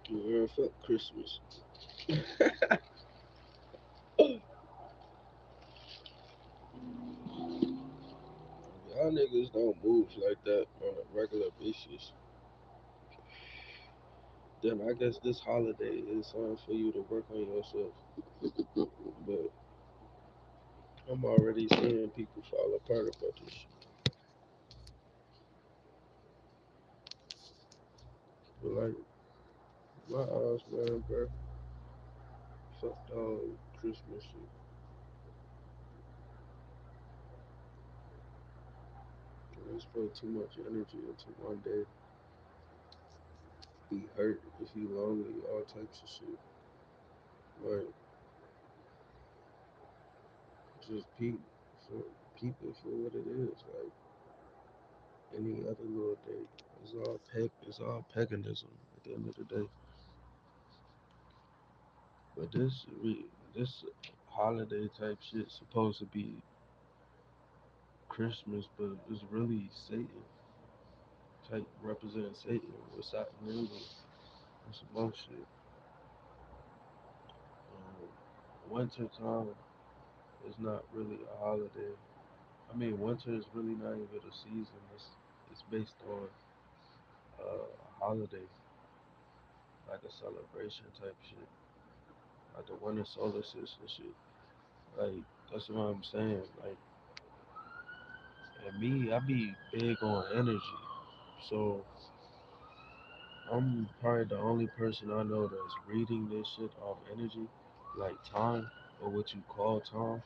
Yeah, fuck Christmas. Y'all niggas don't move like that on a regular basis. Then I guess this holiday is something for you to work on yourself. But I'm already seeing people fall apart about this shit. But like my ass, man, bro, fuck all Christmas shit. I spend too much energy into one day. Be hurt if you lonely, all types of shit. Like just for peep it for what it is. Like any other little day. It's all paganism at the end of the day. But this holiday type shit supposed to be Christmas, but it's really Satan type represents Satan with Saturnalia and some more shit. Winter time is not really a holiday. I mean, winter is really not even a season. It's based on a holiday, like a celebration type shit, like the winter solstice and shit. Like that's what I'm saying. Like, and me, I be big on energy, so I'm probably the only person I know that's reading this shit off energy, like time or what you call time.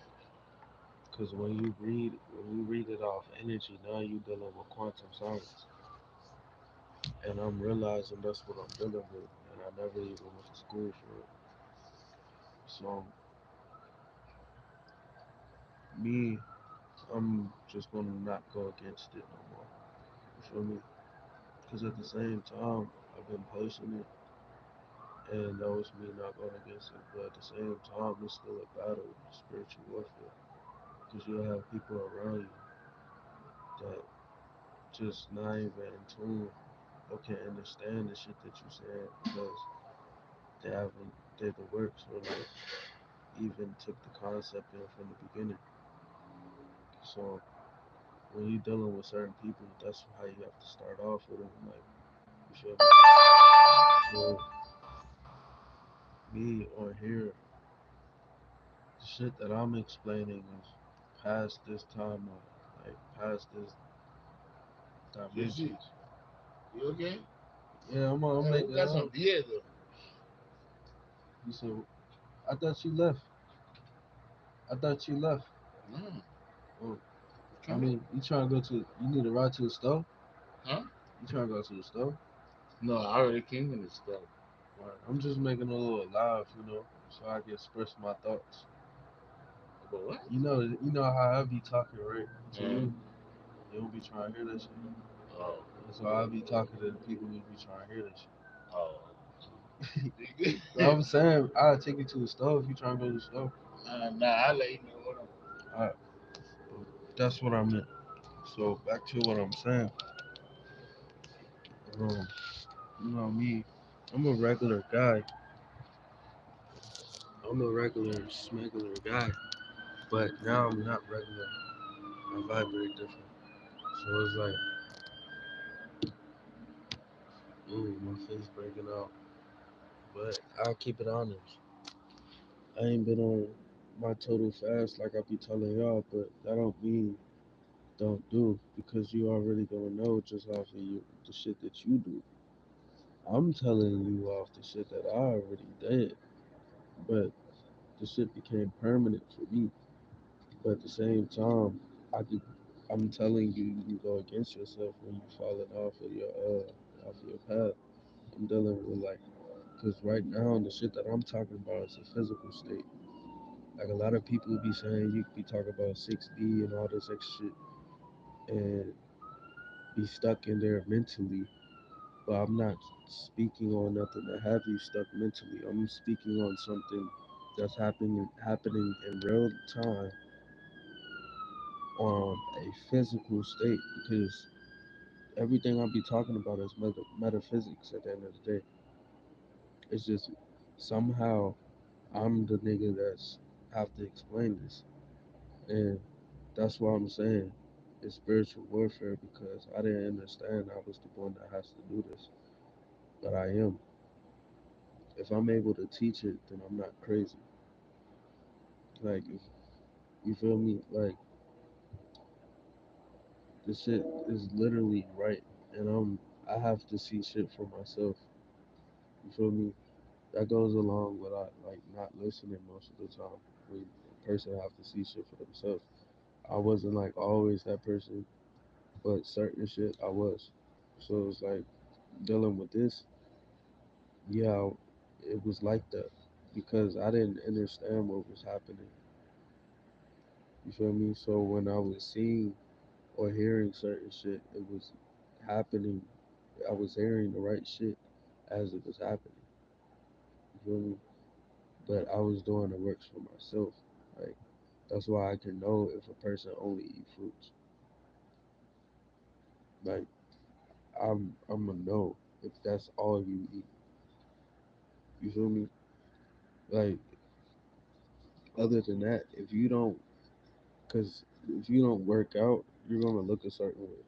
Because when you read it off energy, now you dealing with quantum science, and I'm realizing that's what I'm dealing with, and I never even went to school for it. So me, I'm just gonna not go against it no more. You feel me? Because at the same time, I've been posting it, and that was me not going against it. But at the same time, it's still a battle, spiritual warfare. Because you'll have people around you that just not even in tune or can understand the shit that you said because they haven't did the work or like even took the concept in from the beginning. So when you're dealing with certain people, that's how you have to start off with them. Like, you feel me? So me on here, the shit that I'm explaining is past this time, like past this JC, dimensions. you okay? Yeah, I'm Hey, who making it got up. some beer though? You said, I thought you left. I thought you left. No, Oh, I coming? mean, you trying to go to, you need to ride to the store? Huh? You trying to go to the store? No, I already came in the stuff. Right. I'm just making a little live, so I can express my thoughts. But what? You know how I be talking, right? To Yeah. you don't be trying to hear that shit. Oh, And so I be talking to the people who be trying to hear that oh. shit. You So good? I'm saying I'll take you to the store if you trying to go to the store. Nah, I'll let you know. Hold on. Alright, that's what I meant. So back to what I'm saying. Um, you know me, I'm a regular guy. I'm a regular smuggler guy. But now I'm not regular. I vibrate different. So it's like, ooh, my face breaking out. But I'll keep it honest. I ain't been on my total fast like I be telling y'all, but that don't mean don't do because you already gonna know just off of the shit that you do. I'm telling you off the shit that I already did, but the shit became permanent for me. But at the same time, I could, I'm telling you, you can go against yourself when you falling off of your path. I'm dealing with like, cause right now the shit that I'm talking about is a physical state. Like a lot of people be saying you could be talking about 6D and all this extra shit and be stuck in there mentally. But I'm not speaking on nothing that have you stuck mentally. I'm speaking on something that's happening in real time on a physical state because everything I'll be talking about is metaphysics at the end of the day. It's just somehow I'm the nigga that's have to explain this. And that's why I'm saying it's spiritual warfare because I didn't understand I was the one that has to do this. But I am. If I'm able to teach it, then I'm not crazy. Like, if you feel me? Like, this shit is literally right. And I have to see shit for myself. You feel me? That goes along with like not listening most of the time. When a person have to see shit for themselves. I wasn't like always that person, but certain shit I was. So it's like dealing with this, yeah, it was like that because I didn't understand what was happening. You feel me? So when I was seeing or hearing certain shit, it was happening. I was hearing the right shit as it was happening. You feel me? But I was doing the works for myself. Like that's why I can know if a person only eat fruits. Like I'm gonna know if that's all you eat. You feel me? Like other than that, if you don't, cause if you don't work out, you're gonna look a certain way.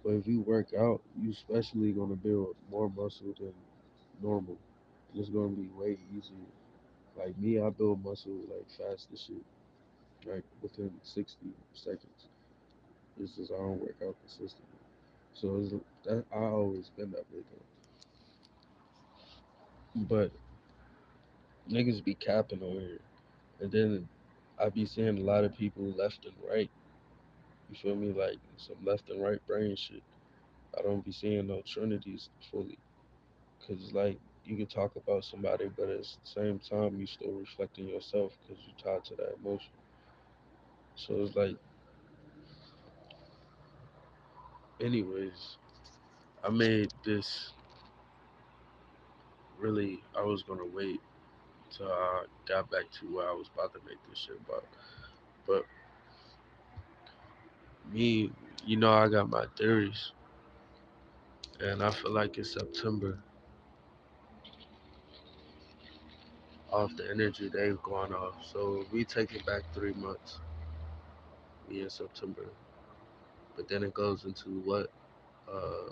But if you work out, you especially gonna build more muscle than normal. And it's gonna be way easier. Like me, I build muscle like fast as shit, like within 60 seconds. It's just I don't work out consistently. So it's that I always been that way though. But niggas be capping on here, and then I be seeing a lot of people left and right. You feel me? Like some left and right brain shit. I don't be seeing no trinities fully, cause it's like you can talk about somebody, but at the same time you still reflecting yourself, cause you tied to that emotion. So it's like, anyways, I made this really. I was gonna wait till I got back to where I was about to make this shit about. But me, I got my theories, and I feel like it's September off the energy they've gone off. So we take it back 3 months. We in September, but then it goes into what uh,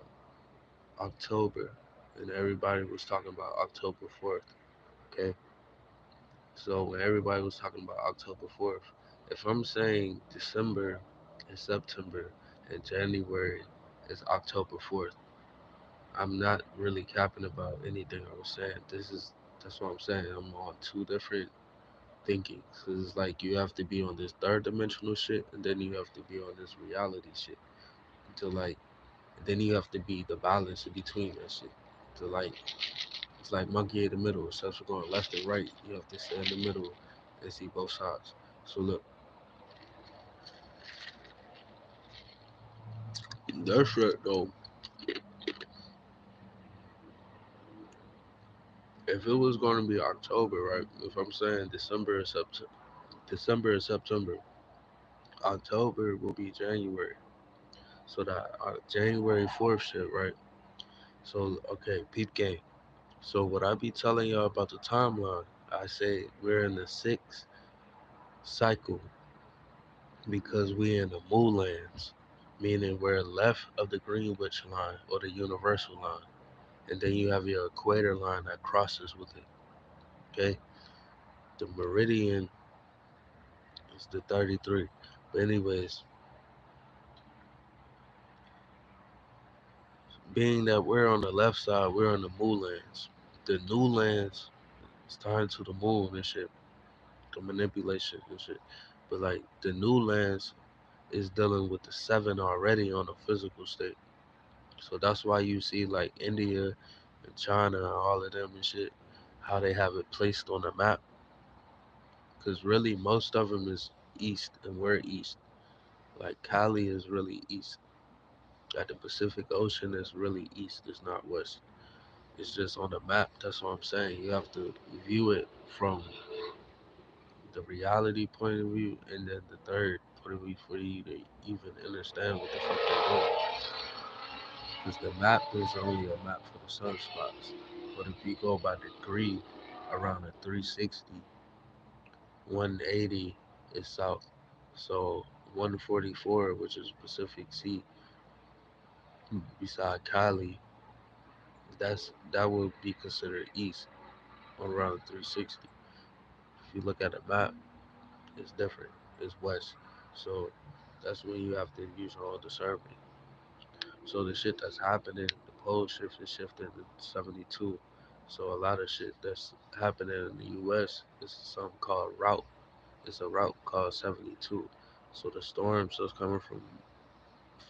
October, and everybody was talking about October 4th. Okay, so when everybody was talking about October 4th, if I'm saying December is September and January is October 4th, I'm not really capping about anything I was saying. That's what I'm saying. I'm on two different thinking. Cause it's like you have to be on this third dimensional shit, and then you have to be on this reality shit. To like, then you have to be the balance in between that shit. To like, it's like monkey in the middle. Instead of going left and right, you have to stay in the middle and see both sides. So look, that's right though. If it was going to be October, right? If I'm saying December or September, October will be January. So that January 4th shit, right? So okay, peep game. So what I be telling y'all about the timeline, I say we're in the sixth cycle because we in the Moollands, meaning we're left of the Greenwich line or the Universal line, and then you have your equator line that crosses with it. Okay, the meridian is the 33. But anyways, being that we're on the left side, we're on the Moollands. The new lands is tied to the moon and shit, the manipulation and shit. But like the new lands is dealing with the seven already on the physical state. So that's why you see like India and China and all of them and shit, how they have it placed on the map. Because really, most of them is east and we're east. Like Cali is really east. Like the Pacific Ocean is really east, it's not west. It's just on the map. That's what I'm saying. You have to view it from the reality point of view and then the third point of view for you to even understand what the fuck they're doing. Because the map is only a map for the sunspots. But if you go by degree, around a 360, 180 is south. So 144, which is Pacific Sea, beside Cali, that would be considered east on around 360. If you look at a map, it's different. It's west. So that's when you have to use your own discernment. So the shit that's happening, the pole shift is shifting to 72. So a lot of shit that's happening in the US is something called route. It's a route called 72. So the storms that's coming from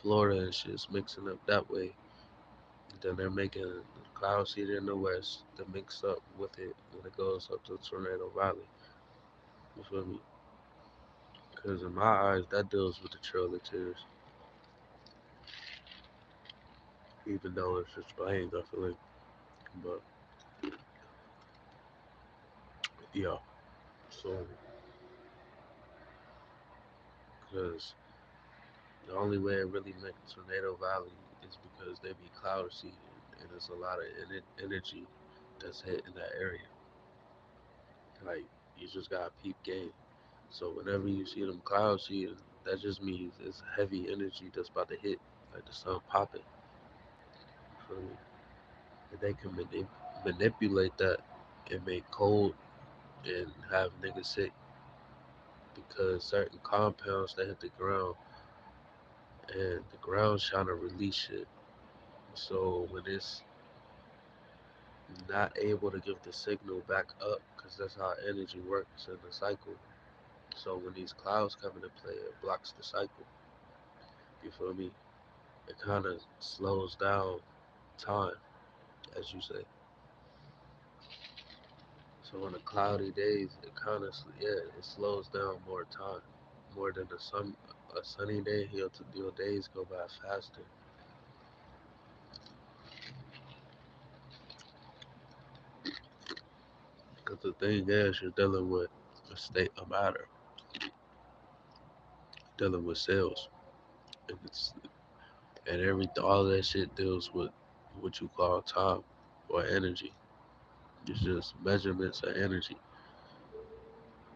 Florida and shit's mixing up that way. Then they're making the cloud seeding in the west to mix up with it when it goes up to Tornado Valley. You feel me? Because in my eyes, that deals with the Trail of Tears, even though it's explained, I feel like. But yeah, so because the only way it really makes Tornado Valley is because they be cloud seeded and there's a lot of energy that's hit in that area. Like you just gotta peep game. So whenever you see them cloud seeding, that just means it's heavy energy that's about to hit, like the sun popping. You feel me? And they can manipulate that and make cold and have niggas sick because certain compounds that hit the ground and the ground's trying to release shit. So when it's not able to give the signal back up, because that's how energy works in the cycle. So when these clouds come into play, it blocks the cycle. You feel me? It kind of slows down time, as you say. So on the cloudy days, it kind of it slows down more time, more than a sunny day. Your days go by faster. Because the thing is, you're dealing with a state of matter, dealing with cells, and all that shit deals with what you call time or energy. It's just measurements of energy.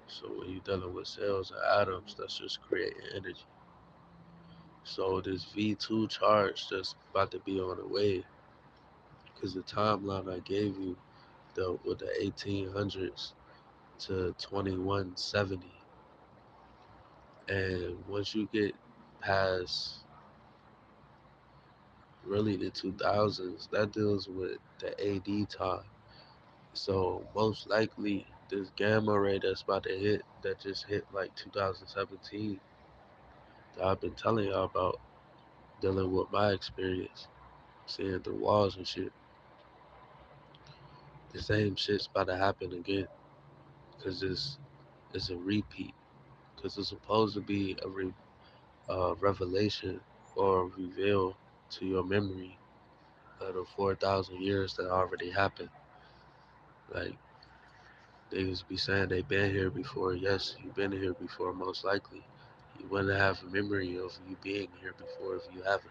So when you're dealing with cells and atoms, that's just creating energy. So this V2 charge that's about to be on the way, because the timeline I gave you dealt with the 1800s to 2170, and once you get past really the 2000s, that deals with the AD time. So most likely this gamma ray that's about to hit, that just hit like 2017, that I've been telling y'all about, dealing with my experience, seeing the walls and shit. The same shit's about to happen again, cause it's a repeat. Cause it's supposed to be a revelation or reveal to your memory of the 4,000 years that already happened. Like niggas be saying they been here before. Yes, you been here before, most likely. You wouldn't have a memory of you being here before if you haven't.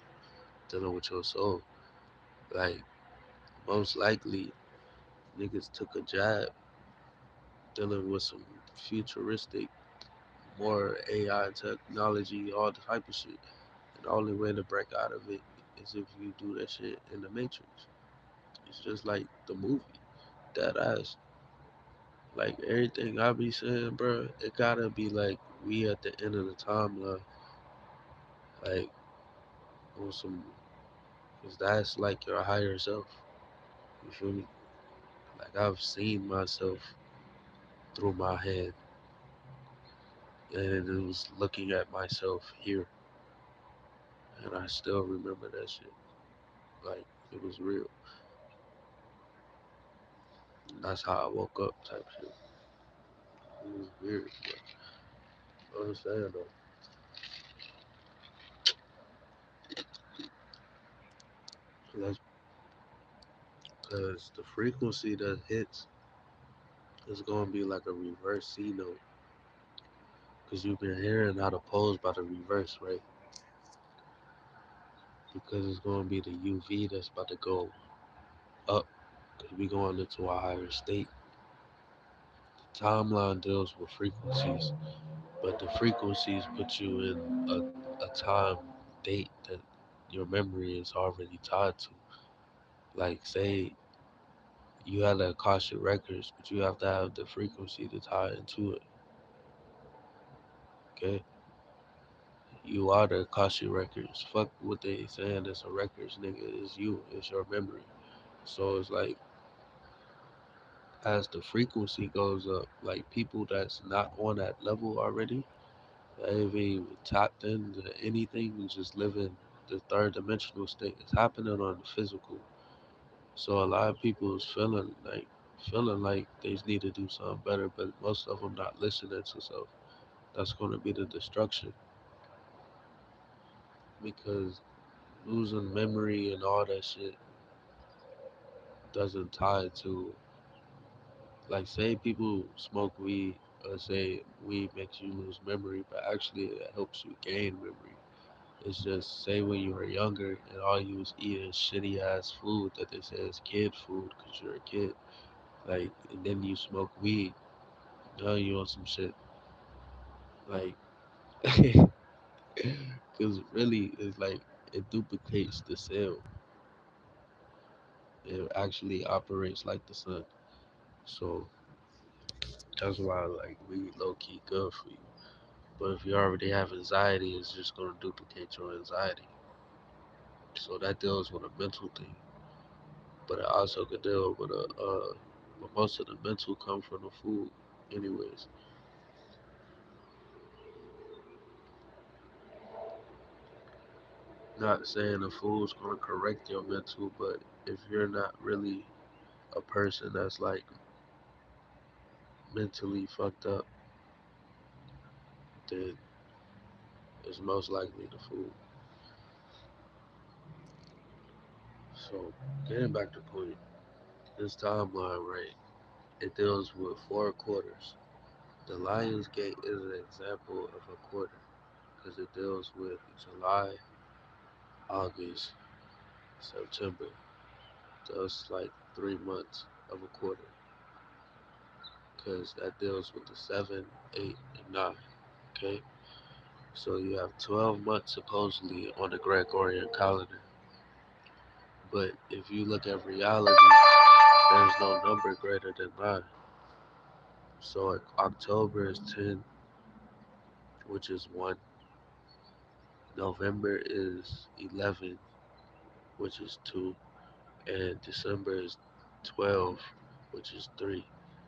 Dealing with your soul. Like, most likely, niggas took a jab dealing with some futuristic, more AI technology, all the type of shit. And the only way to break out of it is if you do that shit in the Matrix. It's just like the movie. That ass. Like everything I be saying, bro, it gotta be like we at the end of the timeline. Like on some, cause that's like your higher self. You feel me? Like I've seen myself through my head, and it was looking at myself here, and I still remember that shit. Like it was real. And that's how I woke up, type shit. It was weird, but I understand though. That's because the frequency that hits is gonna be like a reverse C note. Because you've been hearing how the poles by the reverse, right? Because it's gonna be the UV that's about to go up. because we going into a higher state. The timeline deals with frequencies, but the frequencies put you in a time date that your memory is already tied to. Like, say you had the Akashic records, but you have to have the frequency to tie into it. Okay, you are the Akashic records. Fuck what they saying. It's a records, nigga. It's you. It's your memory. So it's like as the frequency goes up, like people that's not on that level already, they ain't even tapped into anything and just living the third dimensional state. It's happening on the physical. So a lot of people is feeling like they just need to do something better, but most of them not listening to self. That's going to be the destruction because losing memory and all that shit doesn't tie to, like, say people smoke weed or say weed makes you lose memory, but actually it helps you gain memory. It's just say when you were younger and all you was eating shitty ass food that they say is kid food because you're a kid, like, and then you smoke weed. Now you on some shit like, because really it's like it duplicates the cell. It actually operates like the sun. So that's why like weed low key good for you. But if you already have anxiety, it's just gonna duplicate your anxiety. So that deals with a mental thing. But it also could deal with but most of the mental come from the food, anyways. Not saying the food's gonna correct your mental, but if you're not really a person that's like mentally fucked up, then it's most likely the food. So getting back to the point, this timeline, right? It deals with 4 quarters. The Lion's Gate is an example of a quarter because it deals with July, August, September. That's like 3 months of a quarter because that deals with the 7, 8, and 9. Okay, so you have 12 months supposedly on the Gregorian calendar, but if you look at reality, there's no number greater than 9. So like, October is 10, which is 1. November is 11, which is 2. And December is 12, which is 3.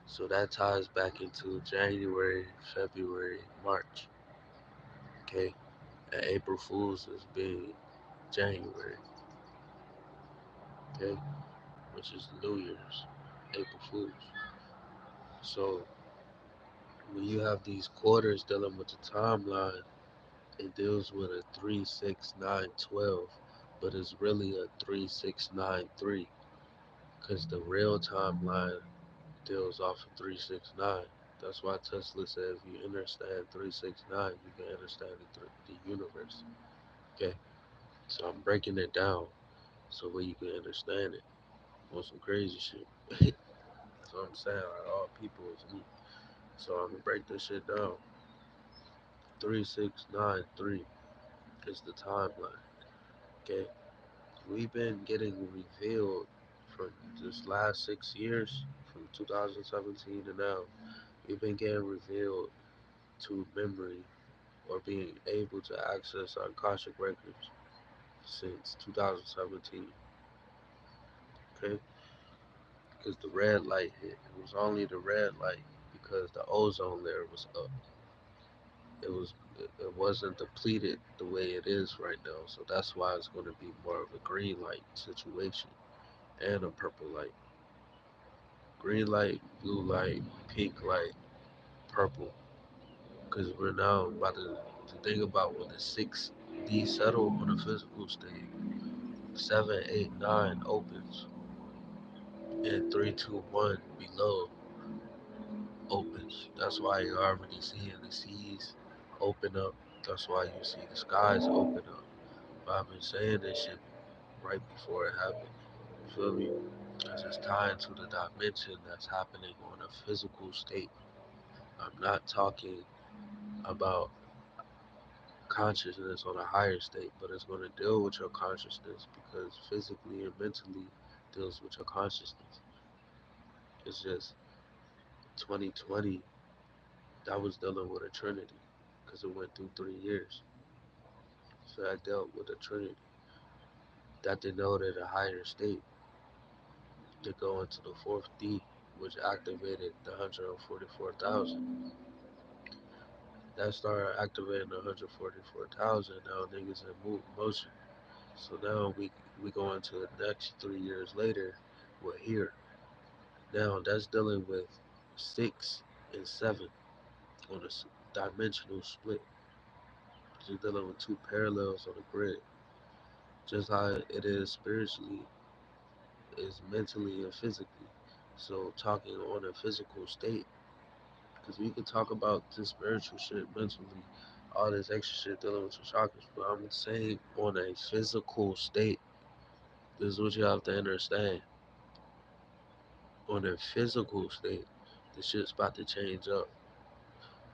So that ties back into January, February, March. Okay, and April Fools is being January. Okay, which is New Year's, April Fools. So when you have these quarters dealing with the timeline, it deals with a 3, 6, 9, 12, but it's really a 3, 6, 9, 3, because the real timeline deals off of 369. That's why Tesla said if you understand 369, you can understand the universe. Okay, so I'm breaking it down so where you can understand it on some crazy shit. That's what I'm saying. Like all people is me. So I'm gonna break this shit down. 3693 is the timeline. Okay, we've been getting revealed for this last 6 years, from 2017 to now. We've been getting revealed to memory or being able to access our Akashic records since 2017. Okay, because the red light hit. It was only the red light because the ozone layer was up. It wasn't depleted the way it is right now. So that's why it's going to be more of a green light situation and a purple light. Green light, blue light, pink light, purple. Because we're now about to think about when the 6D settle on the physical state. 7, 8, 9 opens, and 3, 2, 1 below opens. That's why you're already seeing the seas open up. That's why you see the skies open up. But I've been saying this shit right before it happened. You feel me? because it's tied to the dimension that's happening on a physical state. I'm not talking about consciousness on a higher state, but it's going to deal with your consciousness because physically and mentally deals with your consciousness. It's just 2020 that was dealing with a trinity because it went through 3 years. So that dealt with a trinity that denoted a higher state to go into the fourth D, which activated the 144,000. That started activating the 144,000. Now niggas in motion. So now we go into the next 3 years later. We're here. Now that's dealing with 6 and 7 on a dimensional split. You're dealing with two parallels on the grid. Just how it is spiritually is mentally and physically. So talking on a physical state, because we could talk about this spiritual shit mentally, all this extra shit dealing with your chakras, but I'm saying on a physical state, this is what you have to understand. On a physical state, the shit's about to change up.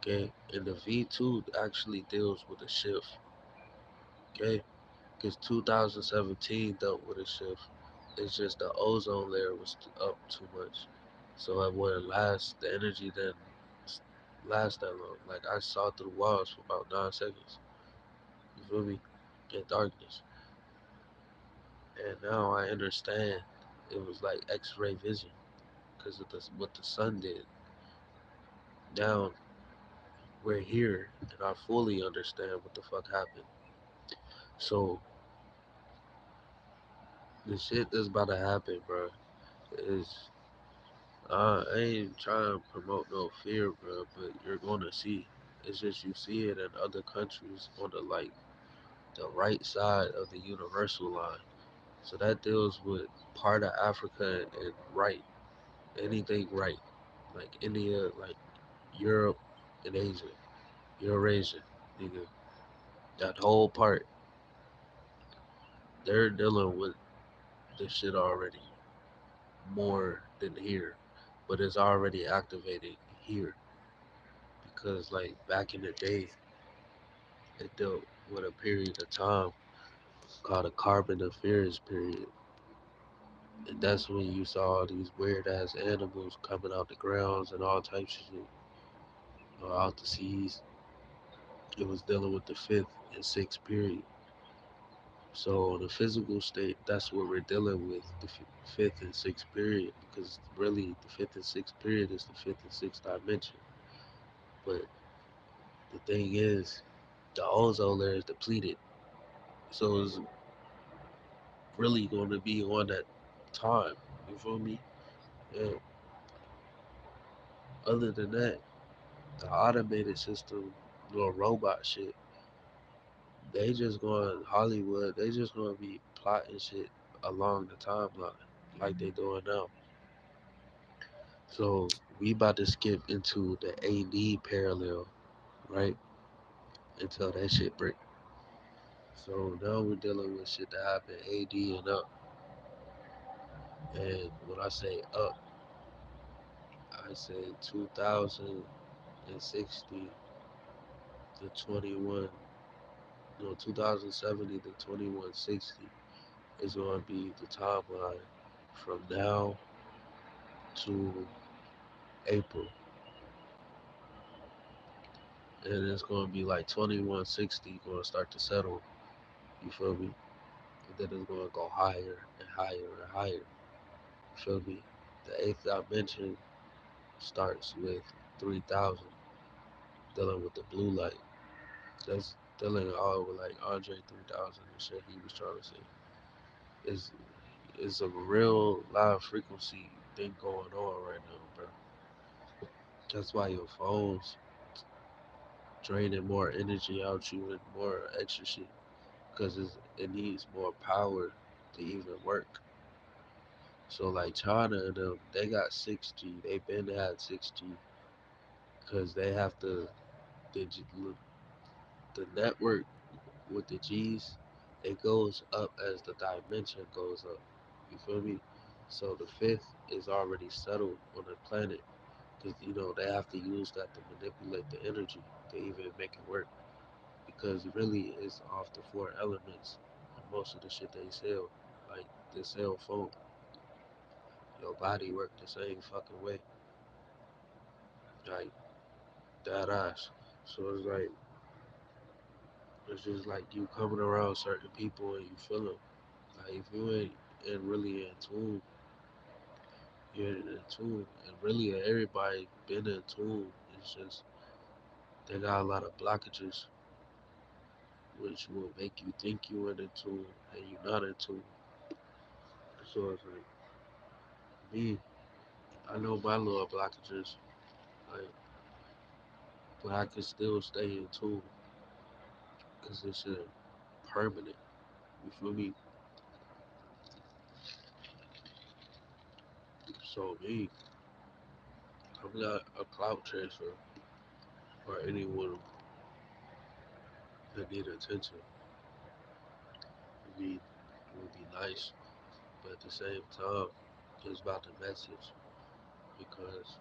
Okay, and the V2 actually deals with a shift. Okay, because 2017 dealt with a shift. It's just the ozone layer was up too much, so it wouldn't last. The energy didn't last that long. Like I saw through walls for about 9 seconds. You feel me? In darkness, and now I understand. It was like X-ray vision because of what the sun did. Now we're here, and I fully understand what the fuck happened. So the shit that's about to happen, bro, is I ain't trying to promote no fear, bro, but you're gonna see. It's just you see it in other countries on the right side of the universal line. So that deals with part of Africa and right, anything right, like India, like Europe and Asia, Eurasia, nigga. That whole part, they're dealing with this shit already more than here, but it's already activated here because like back in the day, it dealt with a period of time called a Carboniferous period, and that's when you saw all these weird ass animals coming out the grounds and all types of shit, out the seas. It was dealing with the fifth and sixth period. So the physical state, that's what we're dealing with, the fifth and sixth period, because really the fifth and sixth period is the fifth and sixth dimension. But the thing is, the ozone layer is depleted, so it's really going to be on that time. You feel me? And other than that, the automated system, little robot shit, they just going Hollywood. They just going to be plotting shit along the timeline like they doing now. So we about to skip into the AD parallel, right? Until that shit break. So now we're dealing with shit that happened AD and up. And when I say up, I say 2060 to 21, no, 2070 to 2160 is going to be the timeline from now to April. And it's going to be like 2160 going to start to settle. You feel me? And then it's going to go higher and higher and higher. You feel me? The eighth dimension starts with 3000, dealing with the blue light. That's dealing all with like Andre 3000 and shit he was trying to say. It's, it's a real live frequency thing going on right now, bro. That's why your phone's draining more energy out you and more extra shit. Because it needs more power to even work. So like China and them, they got 6G. They been had 6G because they have to the the network with the G's. It goes up as the dimension goes up. You feel me? So the fifth is already settled on the planet because they have to use that to manipulate the energy to even make it work. Because really, it's off the four elements. And most of the shit they sell, like the cell phone, your body work the same fucking way, like that ass. So it's just like you coming around certain people and you feel them. Like if you ain't and really in tune, you're in tune, and really everybody been in tune. It's just they got a lot of blockages, which will make you think you in tune and you're not in tune. So it's like me, I know my little blockages, like, but I can still stay in tune because this shit permanent. You feel me? So me, I'm not a clout chaser or anyone that need attention. It would be nice, but at the same time, it's about the message because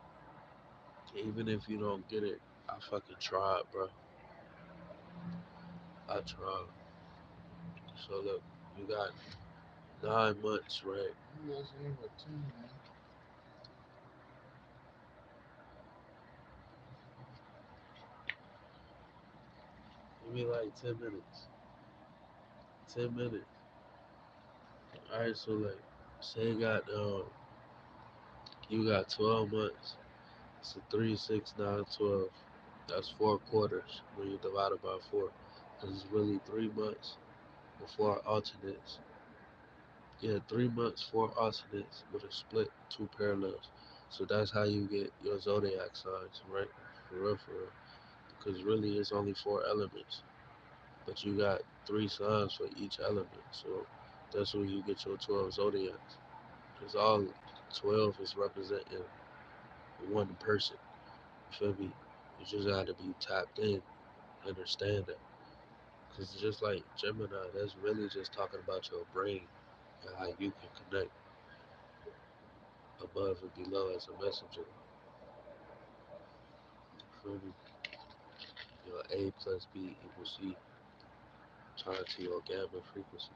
even if you don't get it, I fucking tried, bro. I tried. So look, you got 9 months, right? You guys ain't but 10, man. Give me like 10 minutes. 10 minutes. Alright, so like, say you got 12 months. So 3, 6, 9, 12. That's 4 quarters when you divide it by 4. Because it's really 3 months before alternates. Yeah, 3 months, 4 alternates with a split, two parallels. So that's how you get your zodiac signs, right? For real, for real. Because really it's only 4 elements. But you got 3 signs for each element. So that's where you get your 12 zodiacs. Because all 12 is representing one person. You feel me? You just gotta be tapped in, understand that. Because just like Gemini, that's really just talking about your brain and how you can connect above and below as a messenger. You feel me? Your A plus B equals C, tied to your gamma frequency.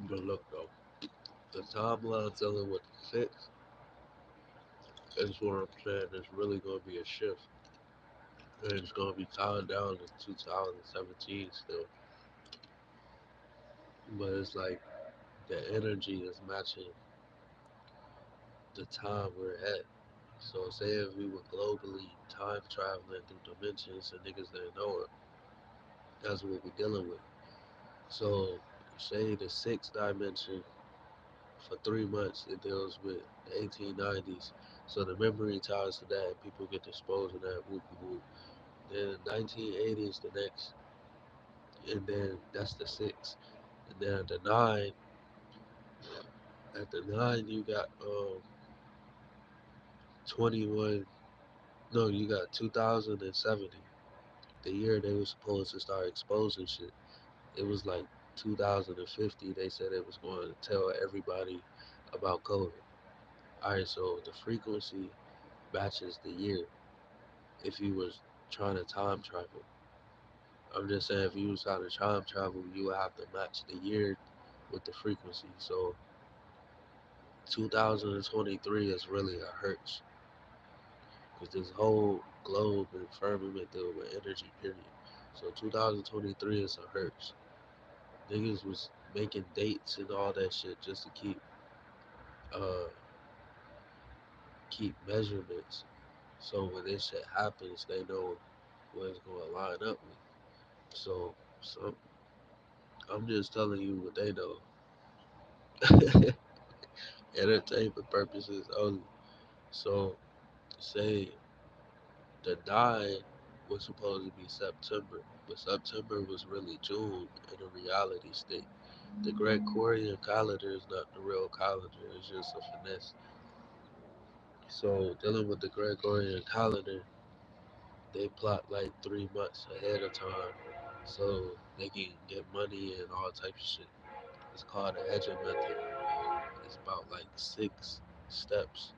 But look though, the timeline dealing with the six is what I'm saying. There's really gonna be a shift, and it's gonna be tied down to 2017 still. But it's like the energy is matching the time we're at. So say if we were globally time traveling through dimensions and niggas didn't know it, that's what we're dealing with. So say the sixth dimension for 3 months it deals with the 1890s. So the memory ties to that, people get disposed of that, whoop whoop. Then 1980s the next, and then that's the six. And then at the nine you got 21. No, you got 2070. The year they were supposed to start exposing shit. It was like 2050. They said it was going to tell everybody about COVID. All right, so the frequency matches the year. If you was trying to time travel, I'm just saying if you was trying to time travel, you would have to match the year with the frequency. So 2023 is really a hertz because this whole globe and firmament deal with energy. Period. So 2023 is a hertz. Niggas was making dates and all that shit just to uh keep measurements. So when this shit happens, they know what it's gonna line up with. So I'm just telling you what they know. Entertainment purposes only. So say the nine was supposed to be September, but September was really June in a reality state. The Gregorian calendar is not the real calendar, it's just a finesse. So dealing with the Gregorian calendar, they plot like 3 months ahead of time so they can get money and all types of shit. It's called the hedging method. It's about like 6 steps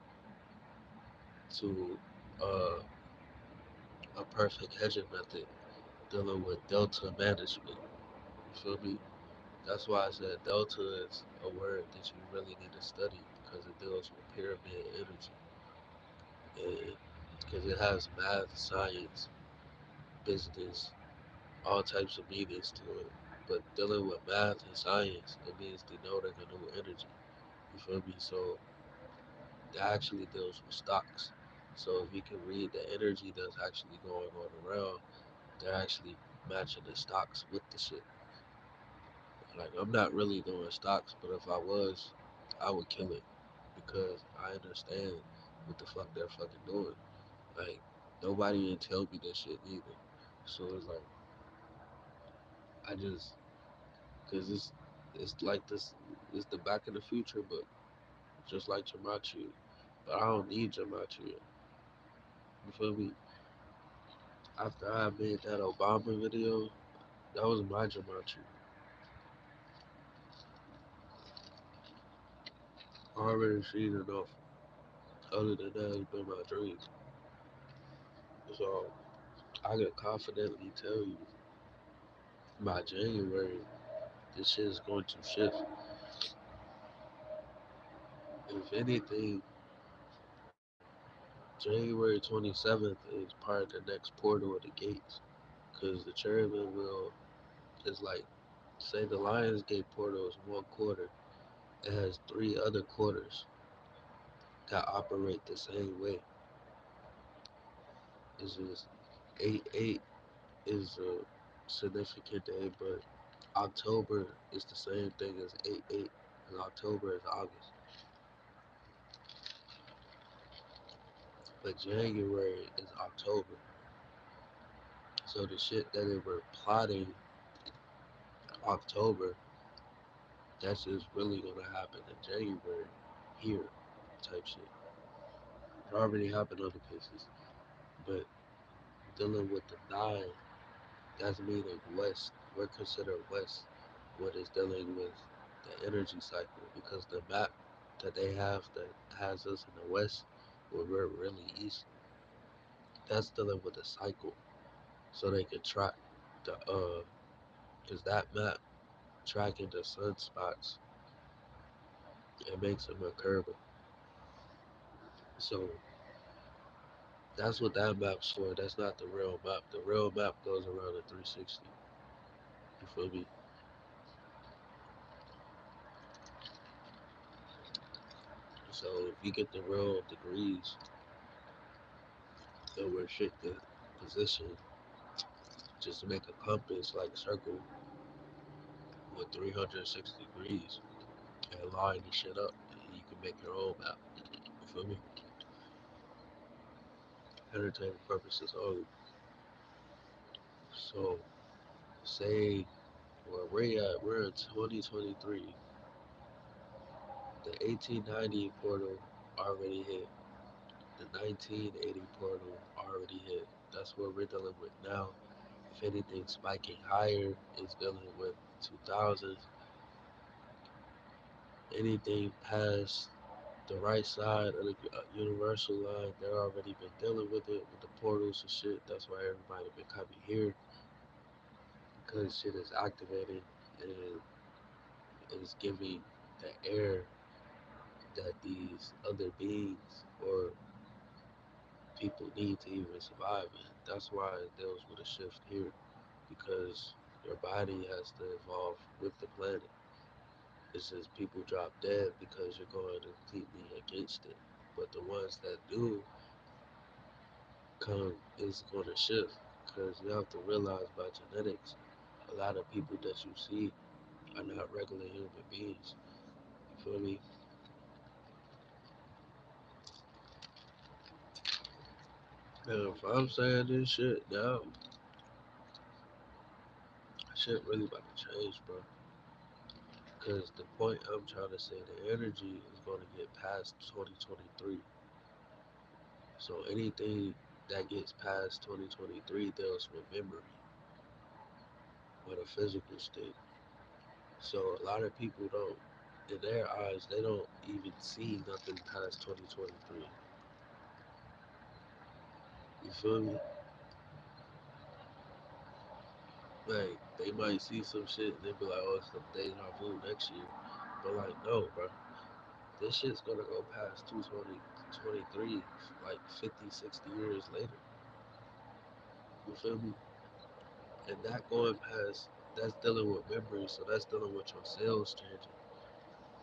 to uh, a perfect hedging method dealing with delta management. You feel me? That's why I said delta is a word that you really need to study because it deals with pyramid energy. Because it has math, science, business, all types of meanings to it. But dealing with math and science, it means denoting a new energy. You feel me? So it actually deals with stocks. So if you can read the energy that's actually going on around, they're actually matching the stocks with the shit. Like I'm not really doing stocks, but if I was, I would kill it because I understand what the fuck they're fucking doing. Like nobody didn't tell me this shit either. So it's like I just because it's like this. It's the back of the future, but just like Jamachi. But I don't need Jamachi. You feel me? After I made that Obama video, that was my Jamachi. I already seen enough. Other than that, it's been my dream. So I can confidently tell you by January, this shit is going to shift. If anything, January 27th is part of the next portal of the gates. Because the chairman will, is like, say the Lionsgate portal is 1 quarter. It has 3 other quarters that operate the same way. It's just 8-8 is a significant day, but October is the same thing as 8-8, and October is August. But January is October. So the shit that they were plotting October, that's just really gonna happen in January here type shit. It already happened other places. But dealing with the 9, that's meaning West. We're considered West what is dealing with the energy cycle because the map that they have that has us in the West where we're really East, that's dealing with the cycle. So they can track the because that map tracking the sunspots, it makes them a curve. So that's what that map's for. That's not the real map. The real map goes around the 360. You feel me? So if you get the real degrees and where shit the position, just make a compass like circle with 360 degrees and line the shit up. And you can make your own map. You feel me? Entertainment purposes only. So say where we're at, we're in 2023. The 1890 portal already hit. The 1980 portal already hit. That's what we're dealing with now. If anything spiking higher is dealing with 2000s. Anything past the right side of the universal line, they're already been dealing with it with the portals and shit. That's why everybody been coming here because shit is activated and is giving the air that these other beings or people need to even survive in. That's why it deals with a shift here because your body has to evolve with the planet. It's just people drop dead because you're going completely against it. But the ones that do come is going to shift because you have to realize by genetics, a lot of people that you see are not regular human beings. You feel me? And if I'm saying this shit now, shit really about to change, bro. Because the point I'm trying to say, the energy is going to get past 2023. So anything that gets past 2023 deals with memory, with a physical state. So a lot of people don't, in their eyes, they don't even see nothing past 2023. You feel me? Like they might see some shit and they be like, "Oh, it's the deja vu next year," but like, no, bro, this shit's gonna go past 2023, like 50, 60 years later. You feel me? And that going past, that's dealing with memory, so that's dealing with your cells changing.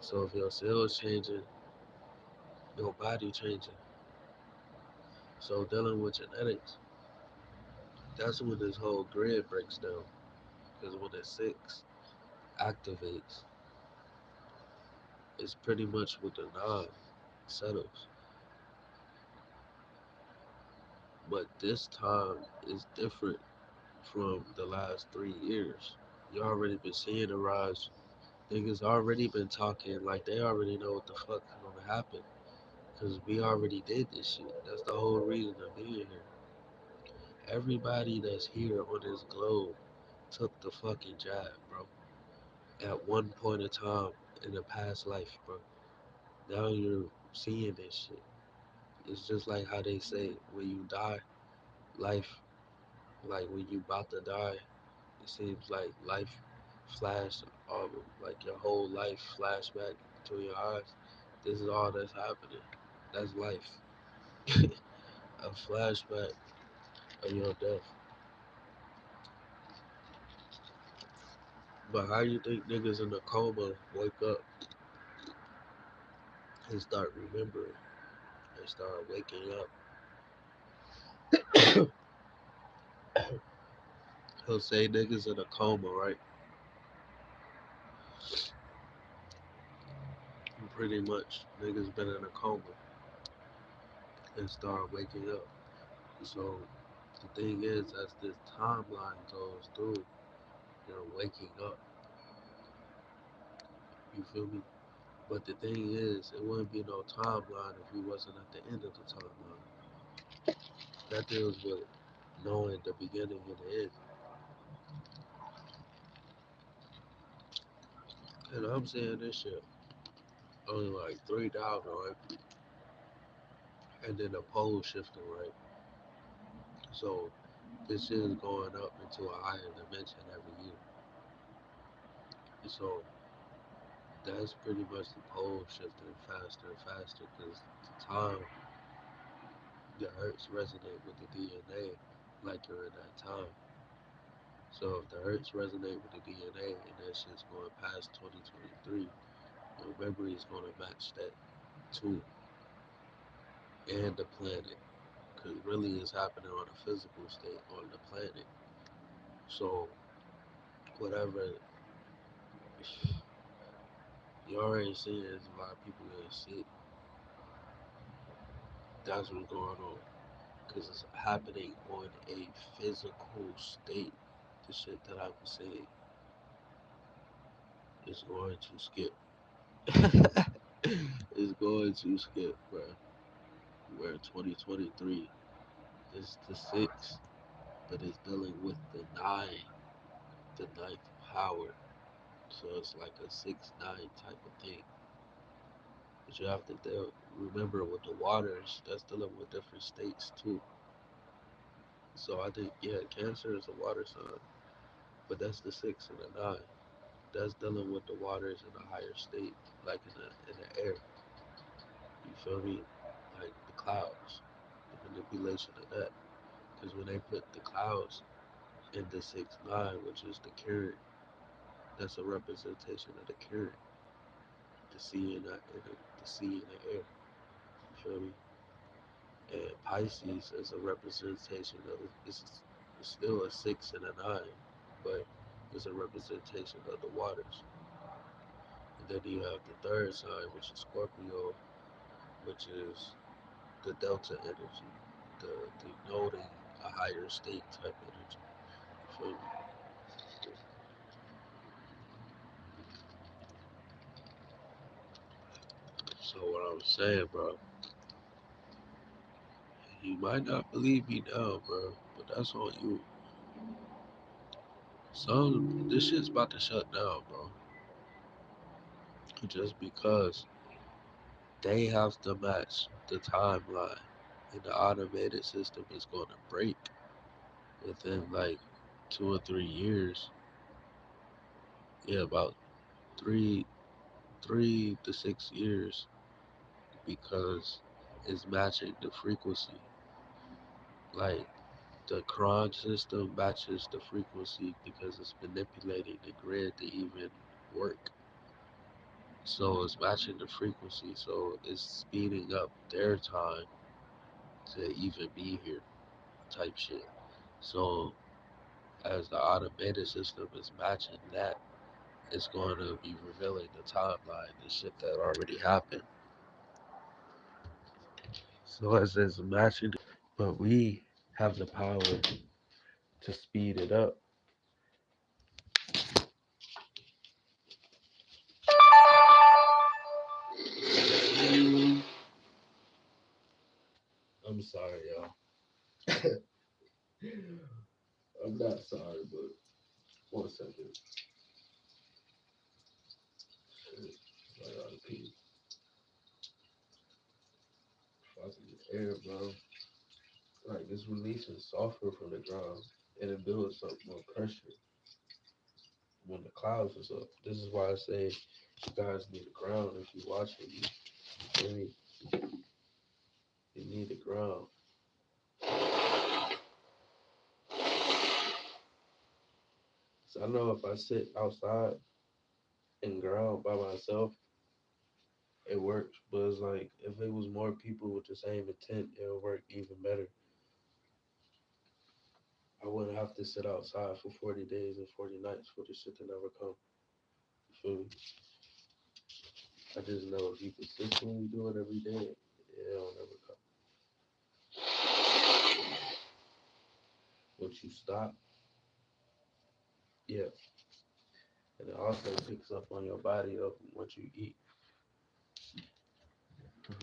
So if your cells changing, your body changing. So dealing with genetics, that's when this whole grid breaks down. Because when the six activates, it's pretty much with the nine settles. But this time is different from the last 3 years. You already been seeing the rise. Niggas already been talking like they already know what the fuck is gonna happen. Cause we already did this shit. That's the whole reason of being here. Everybody that's here on this globe took the fucking jab, bro. At one point in time in a past life, bro. Now you're seeing this shit. It's just like how they say when you die, life, like when you about to die, it seems like life flash, like your whole life flashback to your eyes. This is all that's happening. That's life. A flashback of your death. But how you think niggas in a coma wake up and start remembering and start waking up? He'll say niggas in a coma, right? And pretty much niggas been in a coma and start waking up. So the thing is, as this timeline goes through, you're waking up. You feel me? But the thing is, it wouldn't be no timeline if we wasn't at the end of the timeline. That deals with knowing the beginning and the end. And I'm saying this shit only like 3,000, right? And then the pole shifting, right? So this shit is going up into a higher dimension every year. So that's pretty much the pole shifting faster and faster because the time the hertz resonate with the DNA like you're in that time. So if the hertz resonate with the DNA and that shit's going past 2023, your memory is going to match that too, and the planet. Because really it's happening on a physical state on the planet. So whatever you already see is a lot of people getting sick. That's what's going on. Because it's happening on a physical state. The shit that I was saying is going to skip. It's going to skip, bro. Where 2023 is the six, but it's dealing with the nine, the ninth power. So it's like a 6-9 type of thing. But you have to remember with the waters, that's dealing with different states too. So I think, yeah, Cancer is a water sign, but that's the six and the nine. That's dealing with the waters in a higher state, like in the air. You feel me? Like the clouds, the manipulation of that. Because when they put the clouds in the 6-9, which is the current, that's a representation of the current, the sea the sea in the air. You feel me? And Pisces is a representation of it's still a six and a nine, but it's a representation of the waters. And then you have the third sign, which is Scorpio, which is the delta energy, the noting a higher state type energy. You feel me? So what I'm saying, bro, you might not believe me now, bro, but that's on you. This shit's about to shut down, bro. just because they have to match the timeline, and the automated system is going to break within like 2 or 3 years. Yeah, about three 3 to 6 years, because it's matching the frequency. Like the cron system matches the frequency because it's manipulating the grid to even work. So it's matching the frequency, so it's speeding up their time to even be here, type shit. So as the automated system is matching that, it's going to be revealing the timeline, the shit that already happened. So as it's matching, but we have the power to speed it up. I'm sorry, y'all. I'm not sorry, but 1 second. Shit, I gotta pee. Fucking air, bro. Like it's releasing sulfur from the ground, and it builds up more pressure when the clouds is up. This is why I say you guys need a ground if you watching me. Feel me? You need a ground. So I know if I sit outside and ground by myself, it works. But it's like if it was more people with the same intent, it would work even better. I wouldn't have to sit outside for 40 days and 40 nights for the shit to never come. You feel me? I just know if you consistently do it every day, it'll never come. Once you stop, yeah. And it also picks up on your body up once you eat.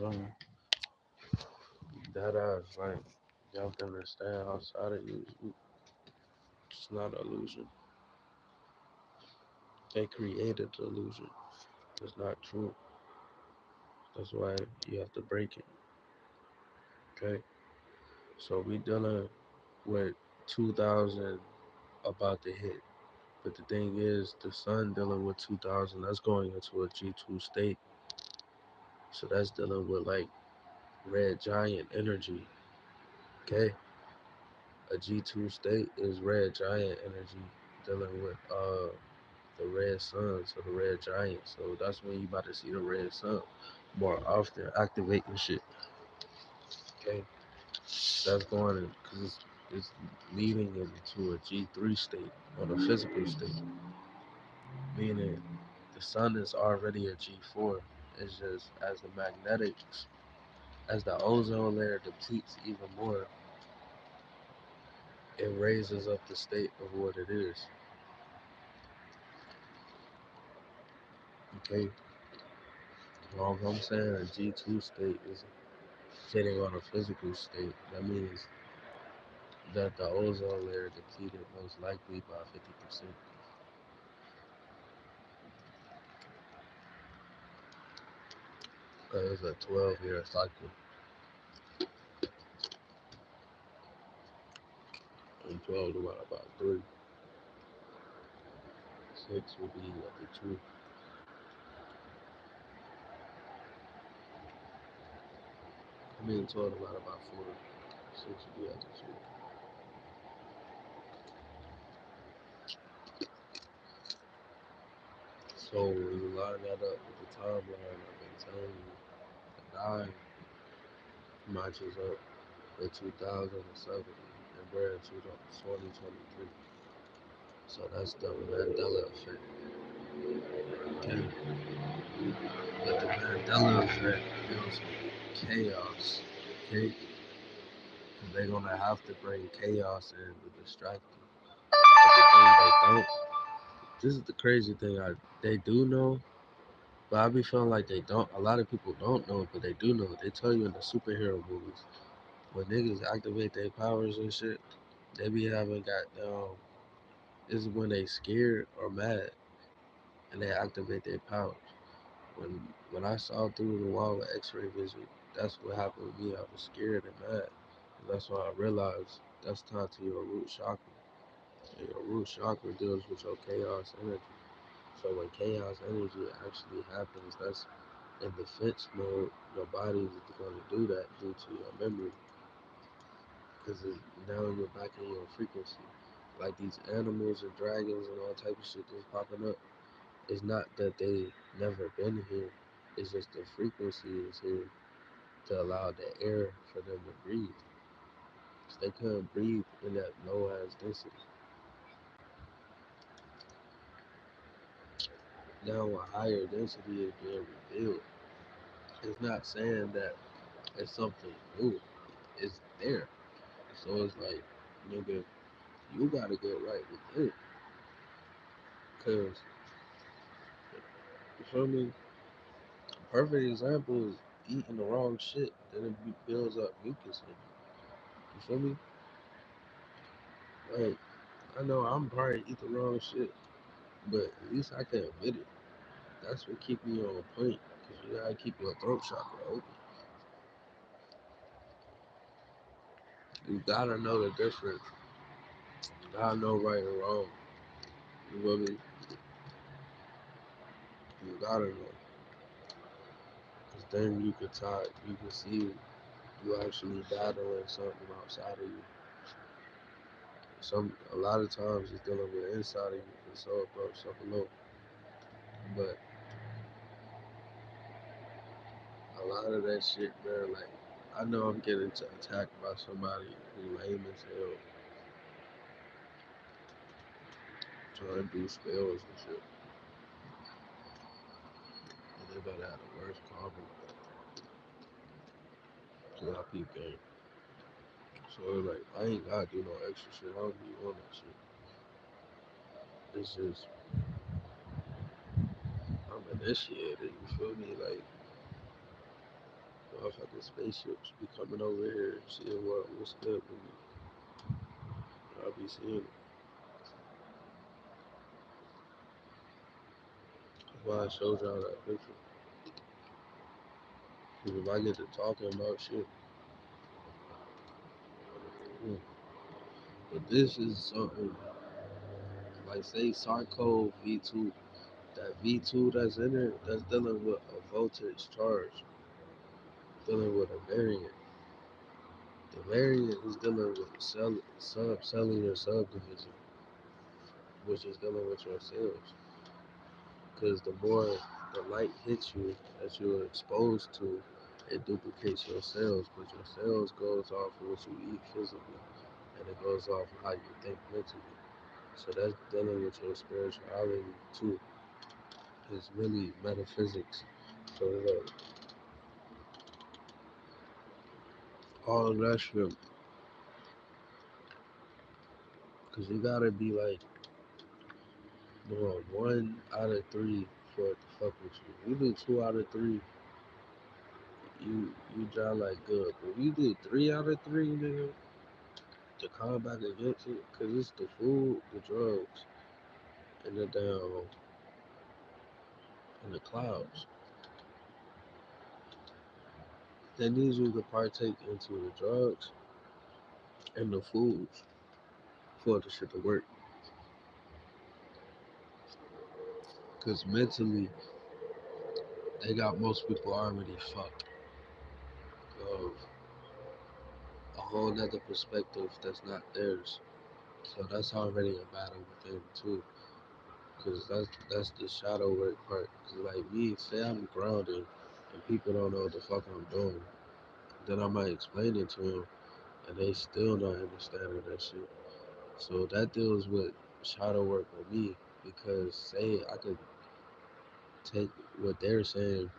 Um, that like, you have to understand outside of you, it's not an illusion. They created the illusion. It's not true. That's why you have to break it. Okay? So we dealing with 2000 about to hit. But the thing is, the sun dealing with 2000, that's going into a G2 state. So that's dealing with like red giant energy. Okay? A G2 state is red giant energy dealing with the red sun, so the red giant. So that's when you about to see the red sun more often activating shit. Okay? That's going in because it's leading into a G3 state or the physical state, meaning the sun is already a G4. It's just as the magnetics, as the ozone layer depletes even more, it raises up the state of what it is. Okay, well, if I'm saying a G2 state is sitting on a physical state, that means that the ozone layer depleted most likely by 50%. Because it's a 12-year cycle. And 12 divided by 3. 6 would be at the 2. I mean, 12 divided by 4. 6 would be at the 2. So when you line that up with the timeline I've been telling you, the 9 matches up with 2007 and we're into 2023. So that's the Mandela effect. Okay? But the Mandela effect deals with chaos. Okay? Because they're going to have to bring chaos in to distract you. But the thing they don't, this is the crazy thing, they do know, but I be feeling like they don't. A lot of people don't know, but they do know. They tell you in the superhero movies when niggas activate their powers and shit, they be having goddamn. This is when they scared or mad and they activate their powers. When I saw through the wall with X-ray vision, that's what happened with me. I was scared and mad. And that's why I realized that's tied to your root chakra. And your root chakra deals with your chaos energy. So when chaos energy actually happens, that's in defense mode. Your body is going to do that due to your memory, because now you're back in your frequency. Like these animals and dragons and all type of shit that's popping up. It's not that they never been here. It's just the frequency is here to allow the air for them to breathe. 'Cause they couldn't breathe in that low ass density. Now a higher density is being revealed. It's not saying that it's something new. It's there. So it's like, nigga, you gotta get right with it. Cause you feel me? A perfect example is eating the wrong shit. Then it builds up mucus in you. You feel me? Like, I know I'm probably eat the wrong shit, but at least I can admit it. That's what keep me on point. Cause you gotta keep your throat chakra open. You gotta know the difference. You gotta know right and wrong. You feel me? You gotta know. Cause then you can talk. You can see you actually battling something outside of you. A lot of times it's dealing with inside of you. It's all about stuff alone. But a lot of that shit, bro, like I know I'm getting attacked by somebody who lame as hell, trying to do spells and shit. And they better have the worst karma to our peep game. So it's like I ain't gotta do no extra shit. I don't be on that shit. It's just I'm initiated. You feel me? Like motherfucking spaceships be coming over here, seeing what's good with me. I'll be seeing it. That's why I showed y'all that picture. Because if I get to talking about shit, mm, but this is something like say Sarko V2. That V2 that's in there, that's dealing with a voltage charge, dealing with a variant. The variant is dealing with subcellular subdivision, which is dealing with your cells. Because the more the light hits you that you're exposed to, it duplicates your cells, but your cells goes off of what you eat physically, and it goes off of how you think mentally. So that's dealing with your spirituality too. It's really metaphysics. So look, all of that shit, because you gotta be like doing 1 out of 3 for it to fuck with you. If you do 2 out of 3, you job like good. But if you do 3 out of 3, nigga, to combat against it, because it's the food, the drugs, and the down, and the clouds. They need you to partake into the drugs and the foods for the shit to work. Because mentally, they got most people already fucked of a whole nother perspective that's not theirs. So that's already a battle within too. Cause that's the shadow work part. Cause like me, say I'm grounded and people don't know what the fuck I'm doing, then I might explain it to them and they still not understanding that shit. So that deals with shadow work with me because say I could take what they're saying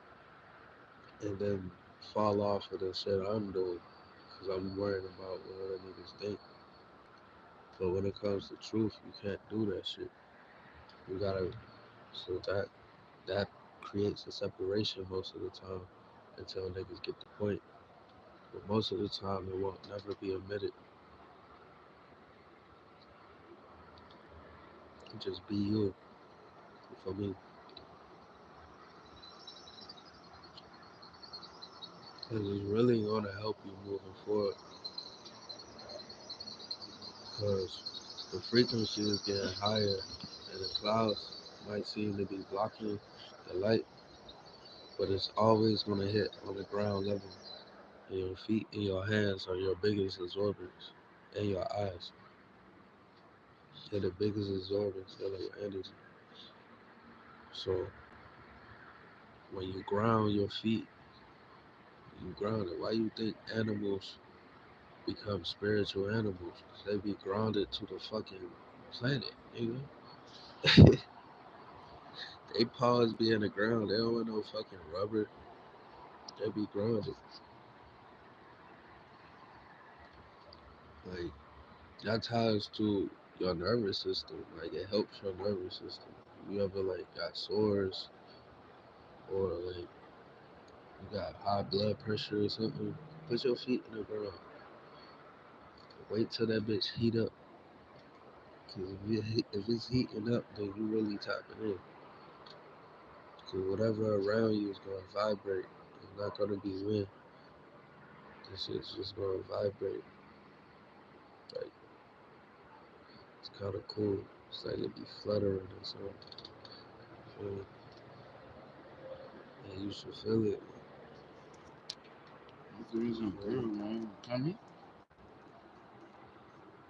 and then fall off of the shit I'm doing because I'm worrying about what other niggas think. But when it comes to truth, you can't do that shit. You gotta so that creates a separation most of the time until niggas get the point. But most of the time, it won't never be admitted. Just be you. For me, Because it's really going to help you moving forward. Because the frequency is getting higher and the clouds might seem to be blocking the light, but it's always going to hit on the ground level. And your feet and your hands are your biggest absorbers, and your eyes. They're the biggest absorbers of your energy. So when you ground your feet, you ground it. Why you think animals become spiritual animals? 'Cause they be grounded to the fucking planet, nigga. They paws be in the ground. They don't want no fucking rubber. They be grounded. Like that ties to your nervous system. Like it helps your nervous system. You ever like got sores or like you got high blood pressure or something? Put your feet in the ground. Wait till that bitch heat up. Cause if it's heating up, then you really tapping in. Cause whatever around you is gonna vibrate. It's not gonna be wind. This shit's just gonna vibrate. Like it's kind of cool. It's like it be fluttering or something. So, and you should feel it. I'm doing some Yeah. good, man. Tommy?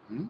Hmm?